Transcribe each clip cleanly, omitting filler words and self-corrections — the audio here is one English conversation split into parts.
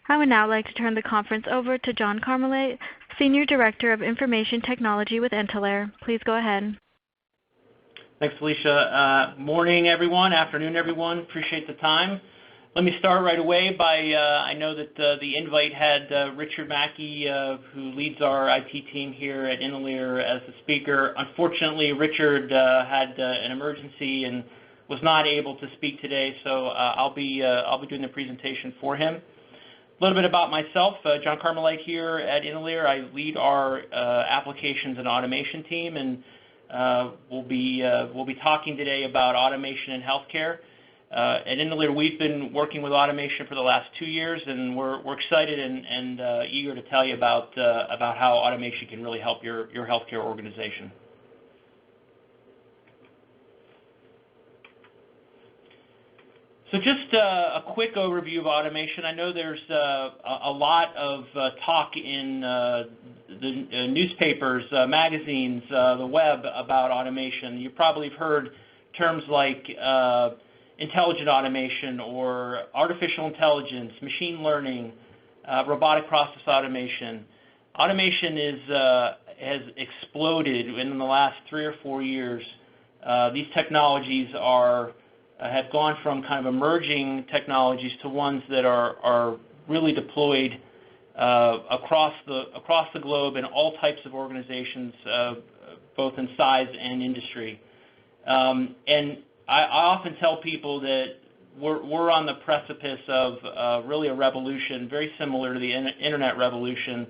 I would now like to turn the conference over to John Carmelite, Senior Director of Information Technology with Intalere. Please go ahead. Thanks, Felicia. Morning, everyone. Afternoon, everyone. Appreciate the time. Let me start right away by, I know that the invite had Richard Mackey, who leads our IT team here at Intalere, as the speaker. Unfortunately, Richard had an emergency and was not able to speak today, so I'll be doing the presentation for him. A little bit about myself, John Carmelite here at Intalere. I lead our applications and automation team, and we'll be talking today about automation in healthcare. At Intalere, we've been working with automation for the last 2 years, and we're excited and eager to tell you about how automation can really help your healthcare organization. So just a quick overview of automation. I know there's a lot of talk in the newspapers, magazines, the web about automation. You probably have heard terms like intelligent automation or artificial intelligence, machine learning, robotic process automation. Automation has exploded in the last 3 or 4 years. These technologies have gone from kind of emerging technologies to ones that are really deployed across the globe in all types of organizations, both in size and industry. And I often tell people that we're on the precipice of really a revolution, very similar to the internet revolution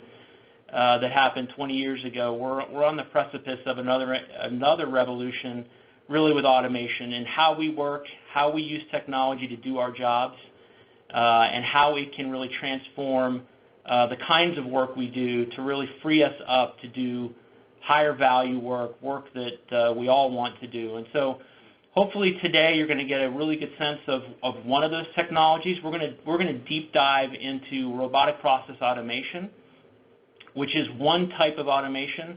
that happened 20 years ago. We're on the precipice of another revolution, really with automation and how we work, how we use technology to do our jobs, and how it can really transform the kinds of work we do to really free us up to do higher value work that we all want to do. And so hopefully today you're going to get a really good sense of one of those technologies. We're going to deep dive into robotic process automation, which is one type of automation.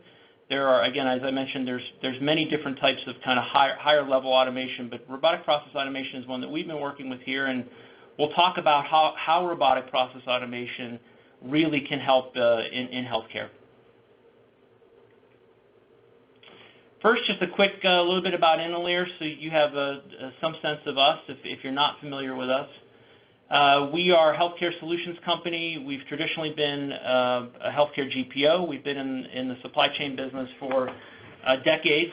There are, again, as I mentioned, there's many different types of kind of higher level automation, but robotic process automation is one that we've been working with here, and we'll talk about how robotic process automation really can help in healthcare. First, just a quick little bit about Intalere, so you have some sense of us if you're not familiar with us. We are a healthcare solutions company. We've traditionally been a healthcare GPO. We've been in the supply chain business for decades.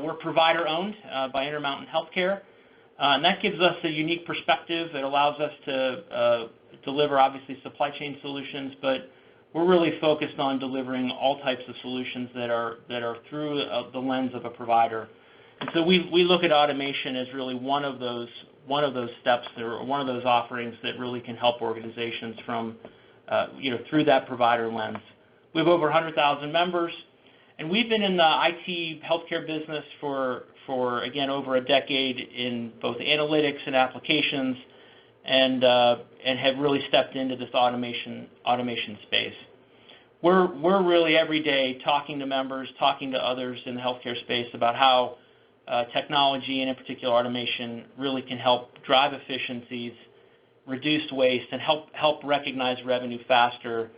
We're provider-owned by Intermountain Healthcare, and that gives us a unique perspective. It allows us to deliver, obviously, supply chain solutions, but we're really focused on delivering all types of solutions that are through the lens of a provider. And so we look at automation as really one of those steps or one of those offerings that really can help organizations from through that provider lens. We have over 100,000 members, and we've been in the IT healthcare business for again over a decade in both analytics and applications, and have really stepped into this automation space. We're really every day talking to members, talking to others in the healthcare space about how technology, and in particular automation, really can help drive efficiencies, reduce waste, and help recognize revenue faster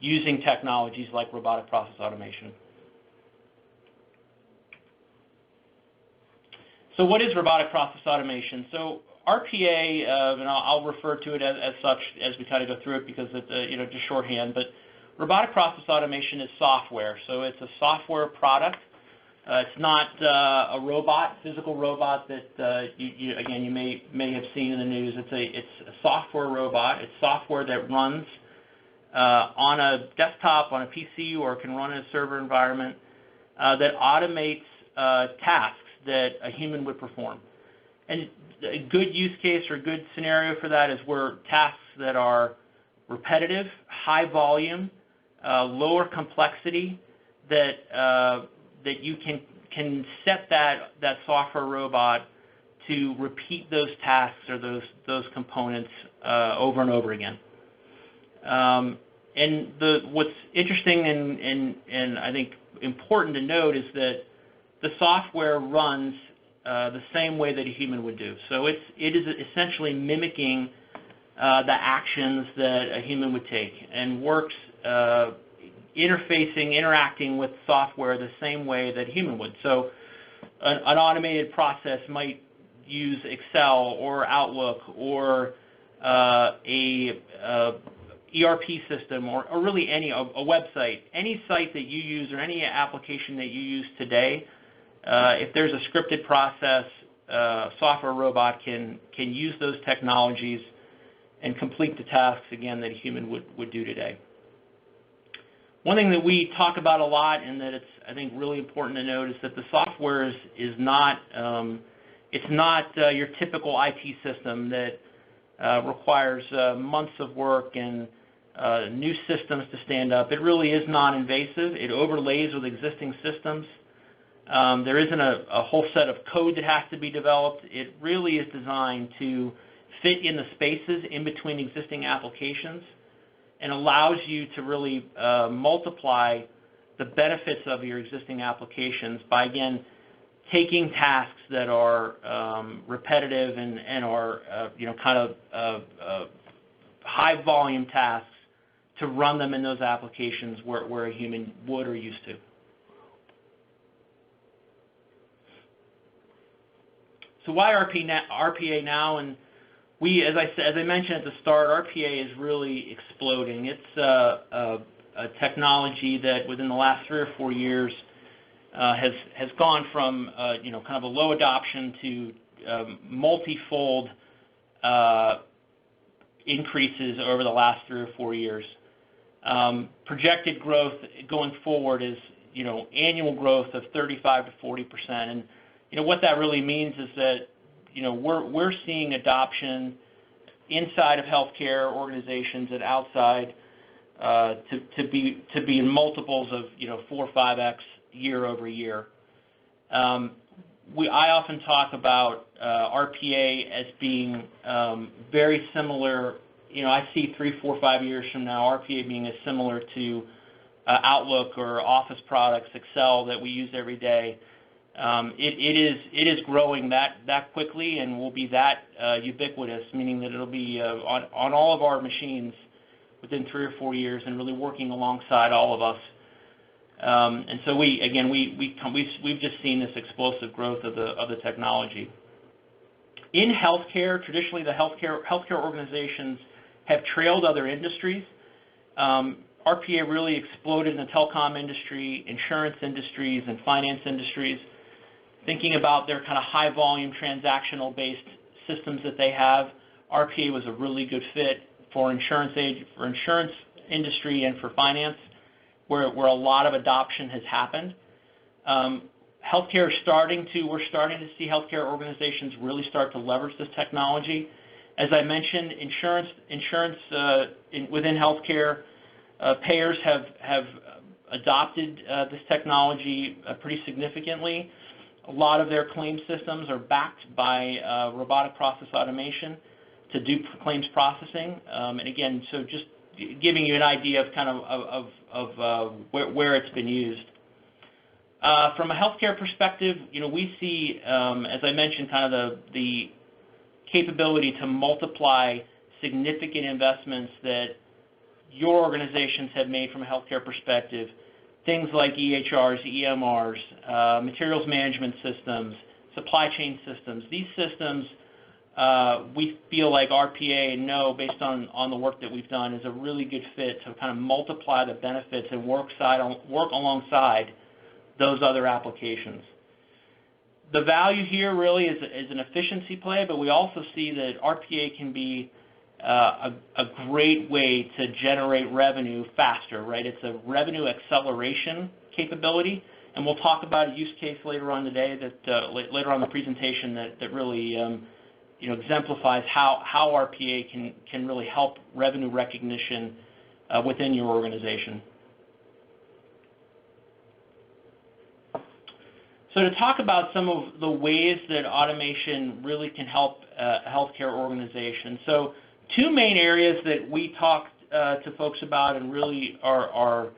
using technologies like robotic process automation. So what is robotic process automation? So RPA, and I'll refer to it as such as we kind of go through it because it's just shorthand, but robotic process automation is software. So it's a software product. It's not a robot, physical robot that you may have seen in the news. It's a software robot. It's software that runs on a desktop, on a PC, or can run in a server environment that automates tasks that a human would perform. And a good use case or a good scenario for that is where tasks that are repetitive, high volume, lower complexity, that you can set that software robot to repeat those tasks or those components over and over again. And what's interesting and I think important to note is that the software runs the same way that a human would do. So it is essentially mimicking the actions that a human would take, and works interacting with software the same way that a human would. So an automated process might use Excel or Outlook or a ERP system or really a website. Any site that you use or any application that you use today, if there's a scripted process, software robot can use those technologies and complete the tasks, again, that a human would do today. One thing that we talk about a lot, and that it's, I think, really important to note, is that the software is not it's not your typical IT system that requires months of work and new systems to stand up. It really is non-invasive. It overlays with existing systems. There isn't a whole set of code that has to be developed. It really is designed to fit in the spaces in between existing applications, and allows you to really multiply the benefits of your existing applications by, again, taking tasks that are repetitive and are kind of high volume tasks to run them in those applications where a human would or used to. So why RPA now? And as I mentioned at the start, RPA is really exploding. It's a technology that within the last 3 or 4 years has gone from kind of a low adoption to multifold increases over the last 3 or 4 years. Projected growth going forward is annual growth of 35 to 40%, and what that really means is that we're seeing adoption inside of healthcare organizations and outside to be in multiples of 4 or 5x year over year. I often talk about RPA as being very similar. I see 3, 4, 5 years from now RPA being as similar to Outlook or Office products, Excel that we use every day. It is growing that quickly and will be that ubiquitous, meaning that it'll be on all of our machines within 3 or 4 years and really working alongside all of us. And so we've just seen this explosive growth of the technology. In healthcare, traditionally the healthcare organizations have trailed other industries. RPA really exploded in the telecom industry, insurance industries, and finance industries. Thinking about their kind of high volume transactional based systems that they have, RPA was a really good fit for insurance industry and for finance, where a lot of adoption has happened. Healthcare we're starting to see healthcare organizations really start to leverage this technology. As I mentioned, insurance within healthcare, payers have adopted this technology pretty significantly. A lot of their claims systems are backed by robotic process automation to do claims processing. And again, so just giving you an idea of kind of where it's been used. From a healthcare perspective, we see, as I mentioned, kind of the capability to multiply significant investments that your organizations have made from a healthcare perspective. Things like EHRs, EMRs, materials management systems, supply chain systems. These systems, we feel like RPA based on the work that we've done, is a really good fit to kind of multiply the benefits and work alongside those other applications. The value here really is an efficiency play, but we also see that RPA can be a great way to generate revenue faster, right? It's a revenue acceleration capability, and we'll talk about a use case later on today, later on in the presentation, that really exemplifies how RPA can really help revenue recognition within your organization. So to talk about some of the ways that automation really can help a healthcare organization. So 2 main areas that we talked to folks about and really are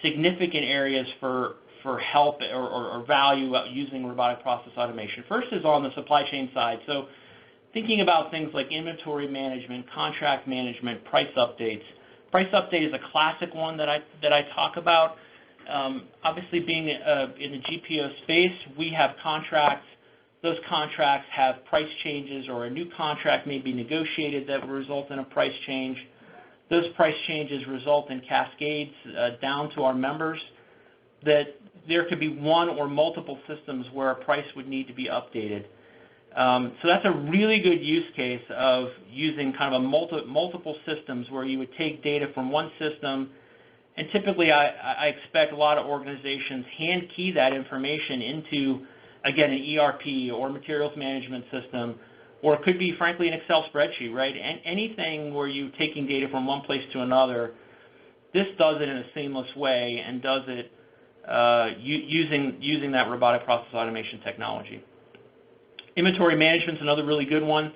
significant areas for help or value using robotic process automation. First is on the supply chain side. So thinking about things like inventory management, contract management, price updates. Price update is a classic one that I talk about. Obviously, being in the GPO space, we have contracts. Those contracts have price changes, or a new contract may be negotiated that will result in a price change. Those price changes result in cascades down to our members, that there could be one or multiple systems where a price would need to be updated. So that's a really good use case of using kind of a multiple systems where you would take data from one system, and typically I expect a lot of organizations hand key that information into, again, an ERP or materials management system, or it could be, frankly, an Excel spreadsheet, right? And anything where you're taking data from one place to another, this does it in a seamless way and does it using that robotic process automation technology. Inventory management is another really good one.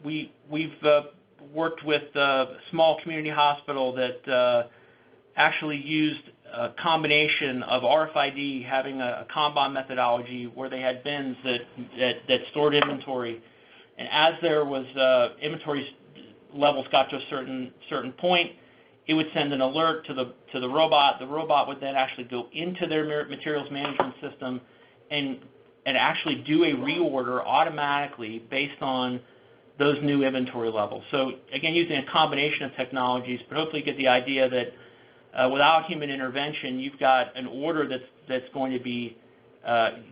We've worked with a small community hospital that actually used a combination of RFID, having a Kanban methodology where they had bins that stored inventory, and as there was inventory levels got to a certain point, it would send an alert to the robot. The robot would then actually go into their materials management system and actually do a reorder automatically based on those new inventory levels. So again, using a combination of technologies, but hopefully you get the idea that without human intervention, you've got an order that's going to be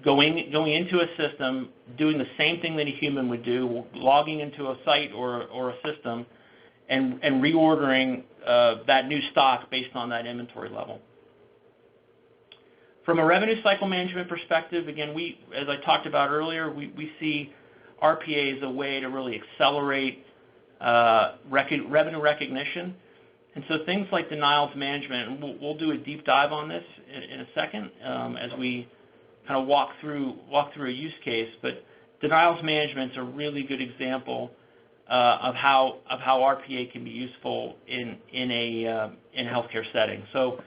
going into a system, doing the same thing that a human would do, logging into a site or a system, and reordering that new stock based on that inventory level. From a revenue cycle management perspective, again, as I talked about earlier, we see RPA as a way to really accelerate revenue recognition. And so things like denials management, and we'll do a deep dive on this in a second as we kind of walk through a use case. But denials management is a really good example of how RPA can be useful in a healthcare setting. So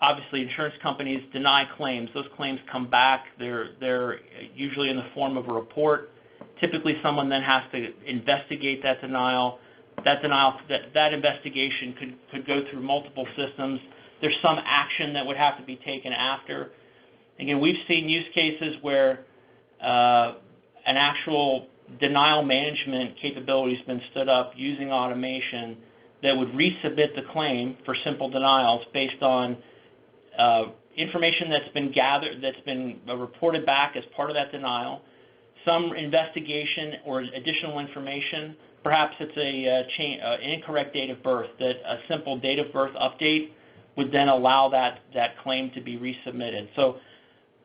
obviously, insurance companies deny claims. Those claims come back. They're usually in the form of a report. Typically, someone then has to investigate that denial. That investigation could go through multiple systems. There's some action that would have to be taken after. Again, we've seen use cases where an actual denial management capability has been stood up using automation that would resubmit the claim for simple denials based on information that's been gathered, that's been reported back as part of that denial, some investigation or additional information. Perhaps it's an incorrect date of birth, that a simple date of birth update would then allow that claim to be resubmitted. So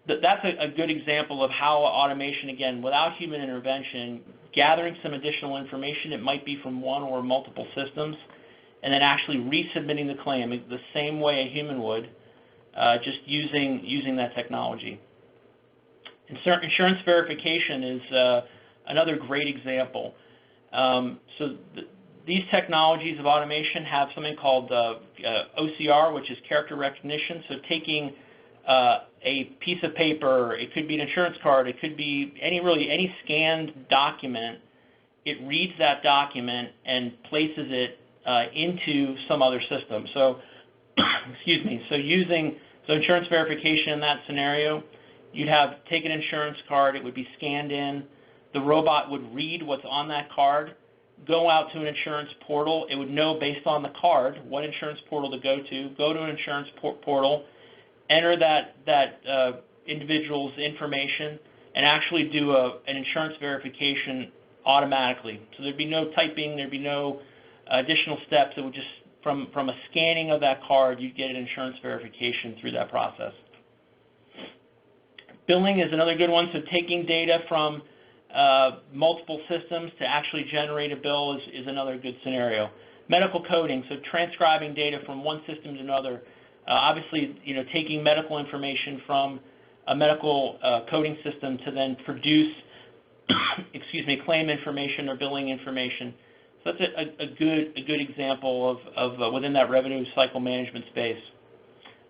that's a good example of how automation, again, without human intervention, gathering some additional information, it might be from one or multiple systems, and then actually resubmitting the claim the same way a human would, just using that technology. Insurance verification is another great example. These technologies of automation have something called OCR, which is character recognition. So taking a piece of paper, it could be an insurance card, it could be any scanned document, it reads that document and places it into some other system. So, excuse me, so insurance verification in that scenario, you'd take an insurance card, it would be scanned in, the robot would read what's on that card, go out to an insurance portal, it would know based on the card what insurance portal to go to an insurance portal, enter that individual's information, and actually do an insurance verification automatically. So there'd be no typing, there'd be no additional steps. It would just, from a scanning of that card, you'd get an insurance verification through that process. Billing is another good one. So taking data from multiple systems to actually generate a bill is another good scenario. Medical coding, so transcribing data from one system to another. Obviously, taking medical information from a medical coding system to then produce, claim information or billing information. So that's a good example of within that revenue cycle management space.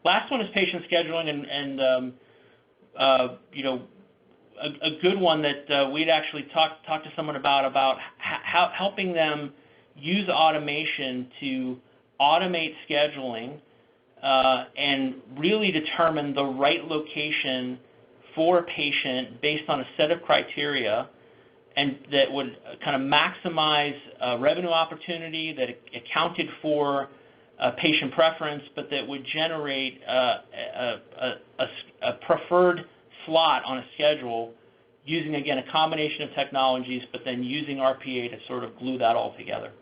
Last one is patient scheduling, and a good one that we'd actually talked to someone about how helping them use automation to automate scheduling and really determine the right location for a patient based on a set of criteria, and that would kind of maximize revenue opportunity, that accounted for patient preference, but that would generate a preferred slot on a schedule using, again, a combination of technologies, but then using RPA to sort of glue that all together.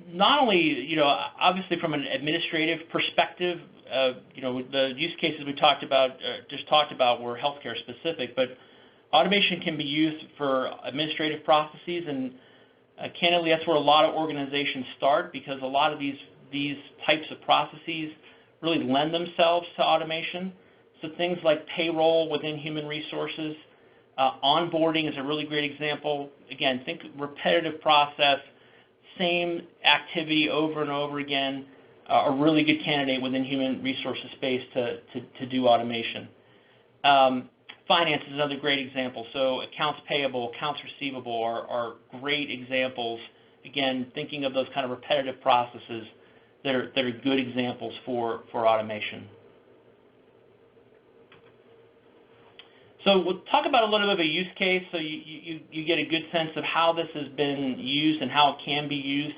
Not only, obviously from an administrative perspective, the use cases we talked about were healthcare specific, but automation can be used for administrative processes, and candidly, that's where a lot of organizations start, because a lot of these types of processes really lend themselves to automation. So things like payroll within human resources, onboarding is a really great example. Again, think repetitive process, same activity over and over again, a really good candidate within human resources space to do automation. Finance is another great example. So accounts payable, accounts receivable are great examples. Again, thinking of those kind of repetitive processes that are good examples for automation. So we'll talk about a little bit of a use case so you get a good sense of how this has been used and how it can be used.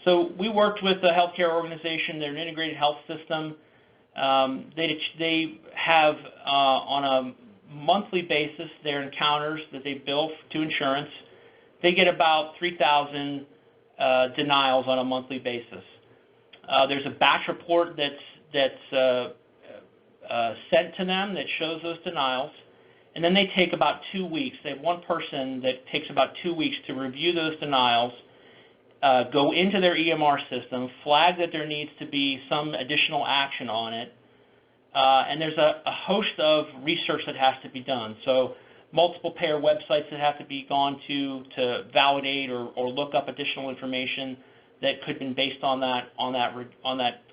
So we worked with a healthcare organization. They're an integrated health system. They have on a monthly basis their encounters that they bill to insurance. They get about 3,000 denials on a monthly basis. There's a batch report that's sent to them that shows those denials, and then they take about 2 weeks. They have one person that takes about 2 weeks to review those denials, go into their EMR system, flag that there needs to be some additional action on it, and there's a host of research that has to be done. So multiple payer websites that have to be gone to validate or look up additional information that could have been based on that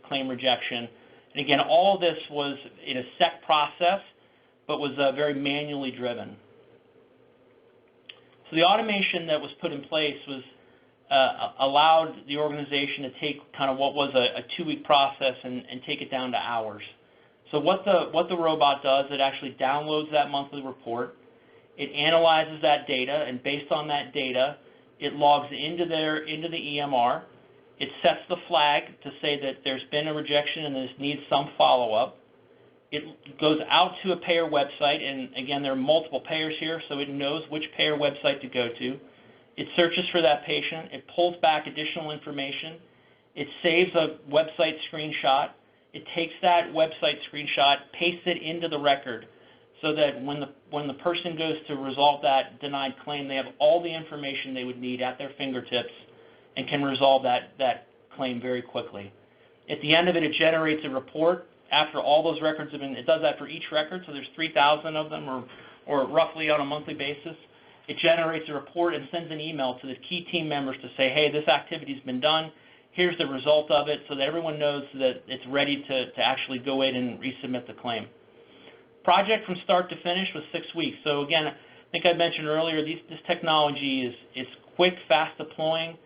claim rejection. And again, all this was in a set process, but was very manually driven. So the automation that was put in place was allowed the organization to take kind of what was a 2-week process and take it down to hours. So what the robot does, it actually downloads that monthly report. It analyzes that data, and based on that data, it logs into the EMR. It sets the flag to say that there's been a rejection and this needs some follow-up. It goes out to a payer website, and again, there are multiple payers here, so it knows which payer website to go to. It searches for that patient. It pulls back additional information. It saves a website screenshot. It takes that website screenshot, pastes it into the record, so that when the person goes to resolve that denied claim, they have all the information they would need at their fingertips and can resolve that claim very quickly. At the end of it, it generates a report after all those records have been, it does that for each record, so there's 3,000 of them or roughly on a monthly basis. It generates a report and sends an email to the key team members to say, hey, this activity's been done, here's the result of it, so that everyone knows that it's ready to actually go in and resubmit the claim. Project from start to finish was 6 weeks. So again, I think I mentioned earlier, this technology is quick, fast deploying.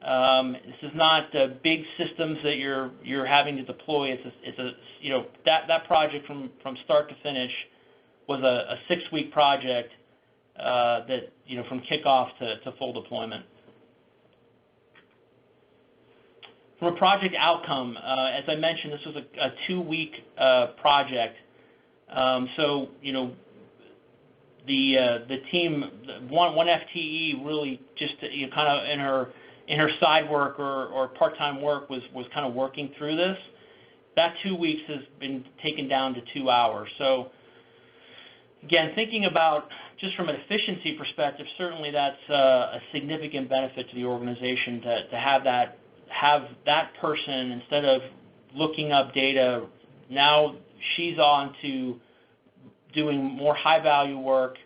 This is not big systems that you're having to deploy. That project from start to finish was a 6-week project that from kickoff to full deployment. From a project outcome, as I mentioned, this was a 2-week project. So the team, one FTE really just kind of in her side work or part-time work was kind of working through this. That 2 weeks has been taken down to 2 hours. So again, thinking about just from an efficiency perspective, certainly that's a significant benefit to the organization to have that person, instead of looking up data, now she's on to doing more high-value work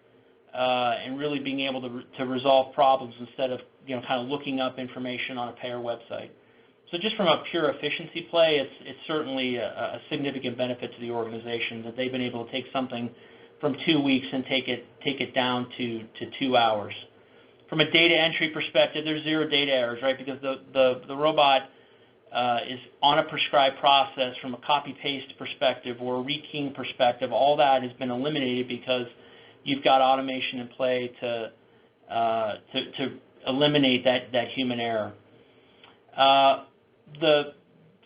and really being able to resolve problems instead of kind of looking up information on a payer website. So just from a pure efficiency play, it's certainly a significant benefit to the organization that they've been able to take something from 2 weeks and take it down to 2 hours. From a data entry perspective, there's 0 data errors, right? Because the robot is on a prescribed process. From a copy-paste perspective or a rekeying perspective, all that has been eliminated because you've got automation in play to eliminate that human error.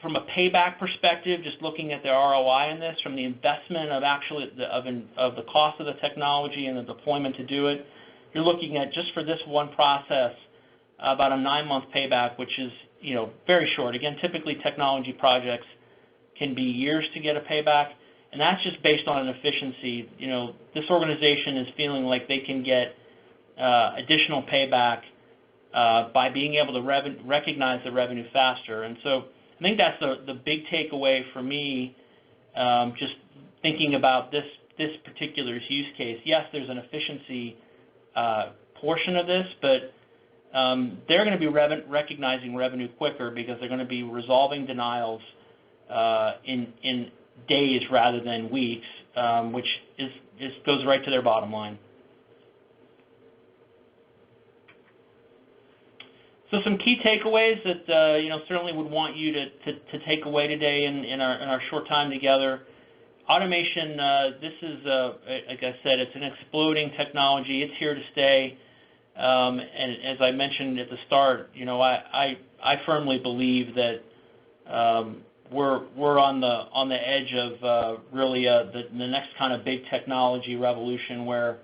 From a payback perspective, just looking at the ROI in this, from the investment of the cost of the technology and the deployment to do it, you're looking at, just for this one process, about a 9-month payback, which is very short. Again, typically technology projects can be years to get a payback, and that's just based on an efficiency. This organization is feeling like they can get additional payback by being able to recognize the revenue faster. And so I think that's the big takeaway for me, just thinking about this particular use case. Yes, there's an efficiency portion of this, but they're going to be recognizing revenue quicker because they're going to be resolving denials in days rather than weeks, which goes right to their bottom line. So some key takeaways that certainly would want you to take away today in our short time together. Automation, this is like I said, it's an exploding technology. It's here to stay. And as I mentioned at the start, I firmly believe that we're on the edge of really the next kind of big technology revolution where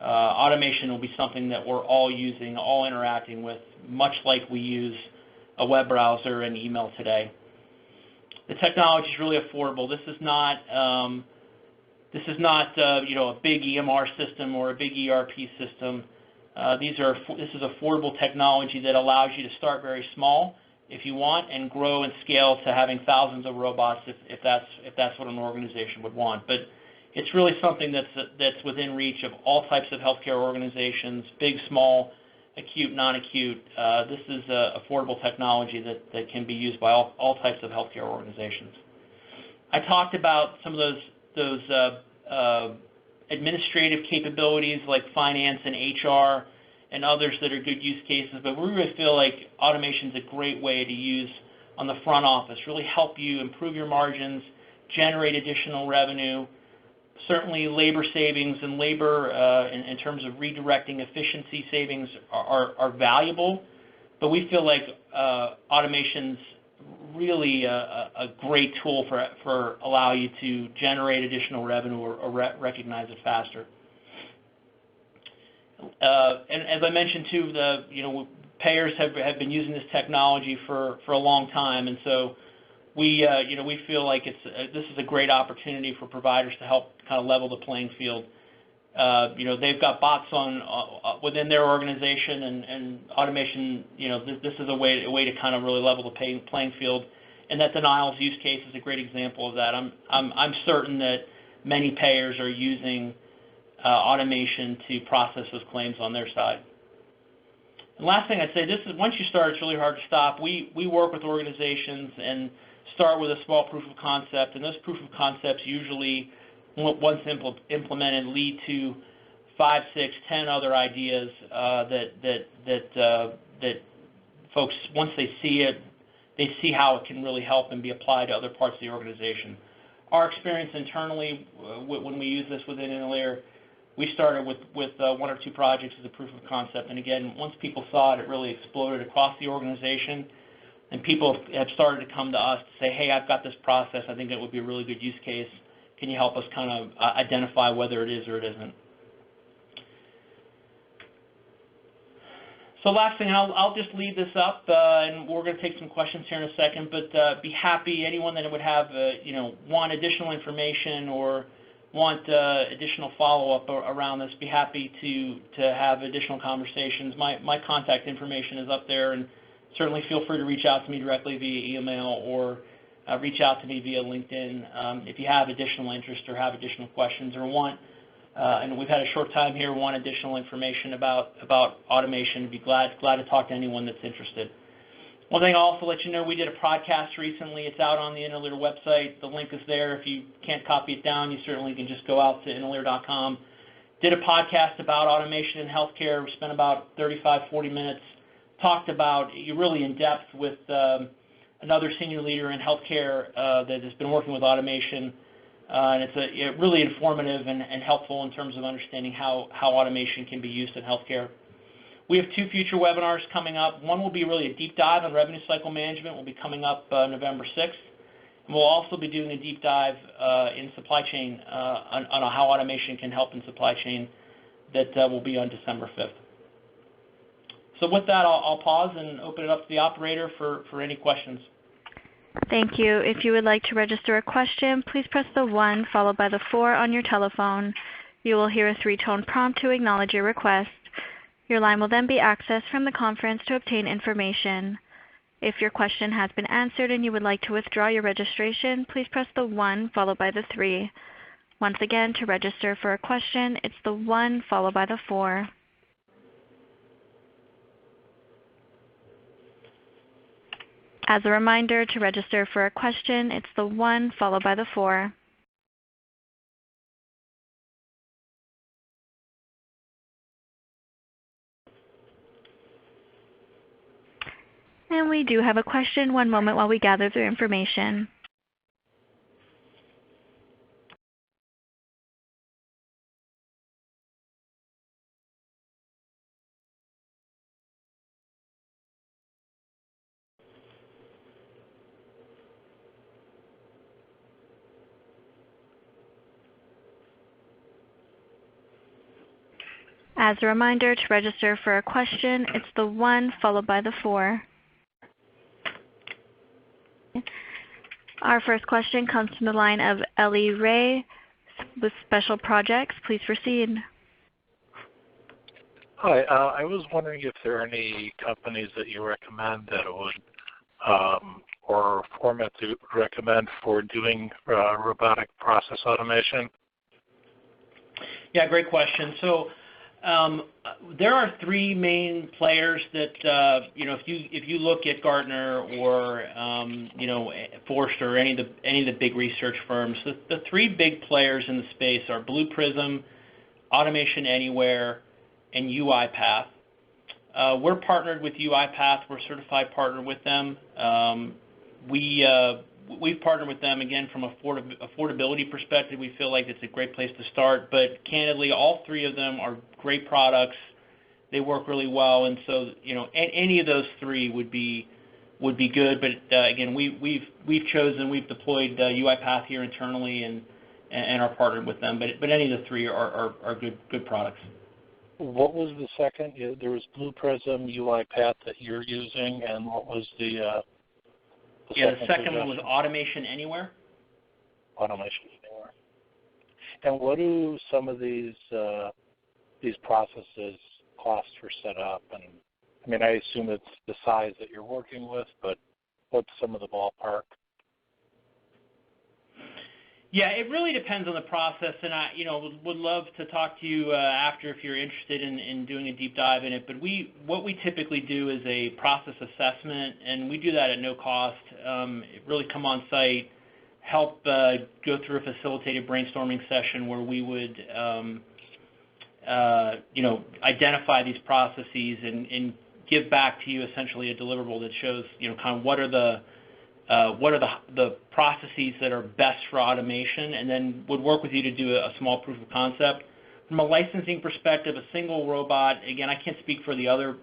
automation will be something that we're all using, all interacting with, much like we use a web browser and email today. The technology is really affordable. This is not a big EMR system or a big ERP system. This is affordable technology that allows you to start very small if you want and grow and scale to having thousands of robots if that's what an organization would want. But it's really something that's within reach of all types of healthcare organizations, big, small, acute, non-acute. This is affordable technology that can be used by all types of healthcare organizations. I talked about some of those administrative capabilities like finance and HR and others that are good use cases, but we really feel like automation is a great way to use on the front office, really help you improve your margins, generate additional revenue. Certainly labor savings and labor in terms of redirecting efficiency savings are valuable, but we feel like automation's really a great tool for allow you to generate additional revenue or recognize it faster. And as I mentioned too, payers have been using this technology for a long time, and so we feel like this is a great opportunity for providers to help kind of level the playing field. They've got bots within their organization, and automation. This is a way to kind of really level the playing field, and that denials use case is a great example of that. I'm certain that many payers are using automation to process those claims on their side. And last thing I'd say, this is once you start, it's really hard to stop. We work with organizations and start with a small proof of concept, and those proof of concepts usually, once implemented, lead to 5, 6, 10 other ideas that folks, once they see it, they see how it can really help and be applied to other parts of the organization. Our experience internally, when we use this within Intalere, we started with 1 or 2 projects as a proof of concept, and again, once people saw it, it really exploded across the organization. And people have started to come to us to say, hey, I've got this process. I think it would be a really good use case. Can you help us kind of identify whether it is or it isn't? So last thing, I'll just leave this up, and we're going to take some questions here in a second, but be happy, anyone that would have, want additional information or want additional follow-up around this, be happy to have additional conversations. My contact information is up there, and certainly feel free to reach out to me directly via email or reach out to me via LinkedIn if you have additional interest or have additional questions or want, and we've had a short time here, want additional information about automation. I'd be glad to talk to anyone that's interested. One thing I'll also let you know, we did a podcast recently. It's out on the Intalere website. The link is there. If you can't copy it down, you certainly can just go out to intalere.com. Did a podcast about automation in healthcare. We spent about 35, 40 minutes. Talked about really in depth with another senior leader in healthcare that has been working with automation. And it's really informative and helpful in terms of understanding how automation can be used in healthcare. We have 2 future webinars coming up. One will be really a deep dive on revenue cycle management. Will be coming up November 6th. And we'll also be doing a deep dive in supply chain on how automation can help in supply chain. That will be on December 5th. So with that, I'll pause and open it up to the operator for any questions. Thank you. If you would like to register a question, please press the 1 followed by the 4 on your telephone. You will hear a 3-tone prompt to acknowledge your request. Your line will then be accessed from the conference to obtain information. If your question has been answered and you would like to withdraw your registration, please press the 1 followed by the 3. Once again, to register for a question, it's the 1 followed by the 4. As a reminder, to register for a question, it's the 1 followed by the 4. And we do have a question. One moment while we gather the information. As a reminder, to register for a question, it's the 1 followed by the 4. Our first question comes from the line of Ellie Ray with Special Projects. Please proceed. Hi, I was wondering if there are any companies that you recommend that would, or formats you recommend for doing robotic process automation? Yeah, great question. So there are 3 main players that if you look at Gartner or Forrester or any of the big research firms, the 3 big players in the space are Blue Prism, Automation Anywhere, and UiPath. We're partnered with UiPath. We're a certified partner with them. We've partnered with them, again, from an affordability perspective. We feel like it's a great place to start. But candidly, all 3 of them are great products. They work really well. And so, any of those 3 would be good. But, again, we've deployed UiPath here internally and are partnered with them. But any of the 3 are good products. What was the second? There was Blue Prism, UiPath that you're using, and what was the second one was Automation Anywhere. Automation Anywhere. And what do some of these processes cost for setup? And I mean, I assume it's the size that you're working with, but what's some of the ballpark? Yeah, it really depends on the process, and I would love to talk to you after if you're interested in doing a deep dive in it. But what we typically do is a process assessment, and we do that at no cost. Really come on site, help go through a facilitated brainstorming session where we would identify these processes and give back to you essentially a deliverable that shows kind of what are the processes that are best for automation, and then would work with you to do a small proof of concept. From a licensing perspective, a single robot, again, I can't speak for the other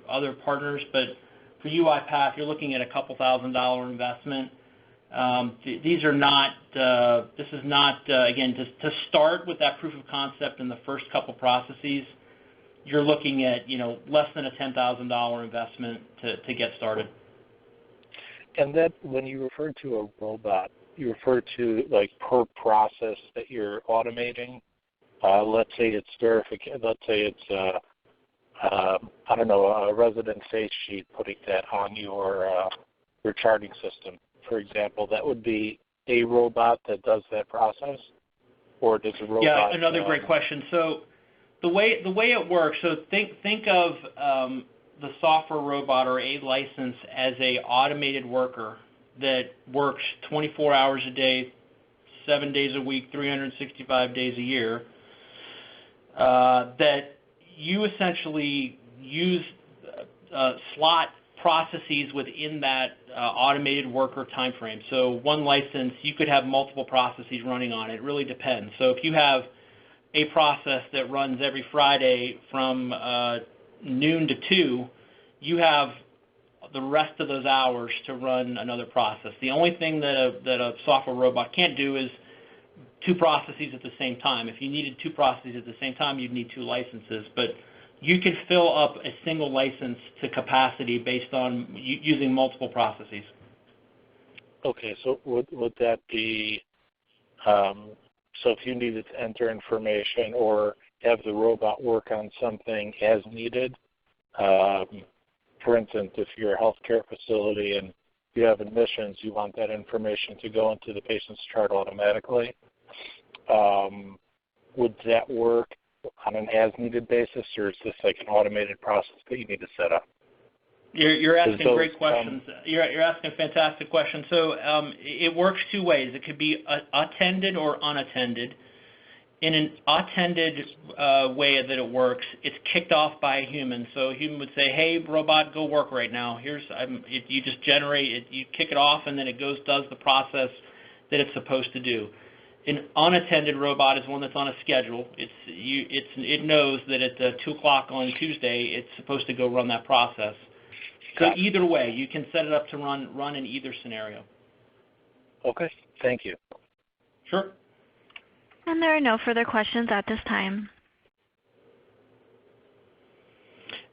partners, but for UiPath, you're looking at a couple $1,000 investment. This is not, again, to start with that proof of concept in the first couple processes, you're looking at, less than a $10,000 investment to get started. And that when you refer to a robot, you refer to like per process that you're automating. Let's say it's verification. Let's say it's a resident face sheet, putting that on your charting system, for example. That would be a robot that does that process, or does a robot? Yeah, another great question. So the way it works. So think of the software robot or a license as a automated worker that works 24 hours a day, 7 days a week, 365 days a year, that you essentially use slot processes within that automated worker time frame. So one license, you could have multiple processes running on it. It really depends. So if you have a process that runs every Friday from noon to 2, you have the rest of those hours to run another process. The only thing that a software robot can't do is 2 processes at the same time. If you needed 2 processes at the same time, you'd need 2 licenses. But you can fill up a single license to capacity based on using multiple processes. Okay, so would that be, so if you needed to enter information or have the robot work on something as needed, for instance, if you're a healthcare facility and you have admissions, you want that information to go into the patient's chart automatically, would that work on an as-needed basis, or is this like an automated process that you need to set up? You're asking great questions. You're asking a fantastic question. So it works 2 ways. It could be attended or unattended. In an attended way that it works, it's kicked off by a human. So a human would say, "Hey, robot, go work right now. You just generate it. You kick it off, and then it does the process that it's supposed to do." An unattended robot is one that's on a schedule. It knows that at 2 o'clock on Tuesday, it's supposed to go run that process. So either way, you can set it up to run in either scenario. Okay, thank you. Sure. And there are no further questions at this time.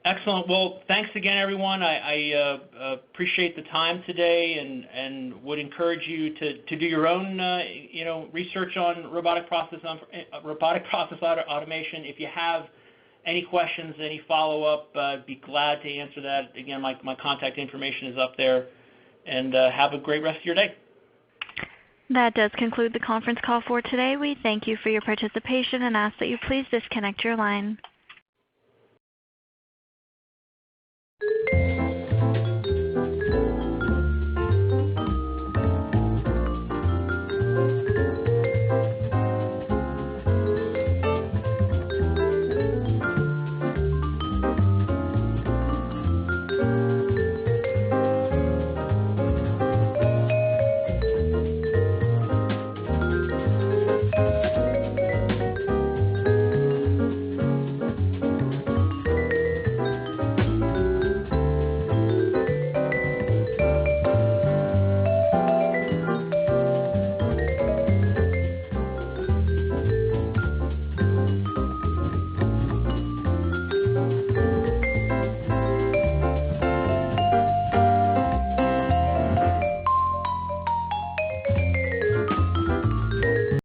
Excellent. Well, thanks again, everyone. I appreciate the time today, and would encourage you to do your own research on robotic process automation. If you have any questions, any follow-up, I'd be glad to answer that. Again, my contact information is up there, and have a great rest of your day. That does conclude the conference call for today. We thank you for your participation and ask that you please disconnect your line.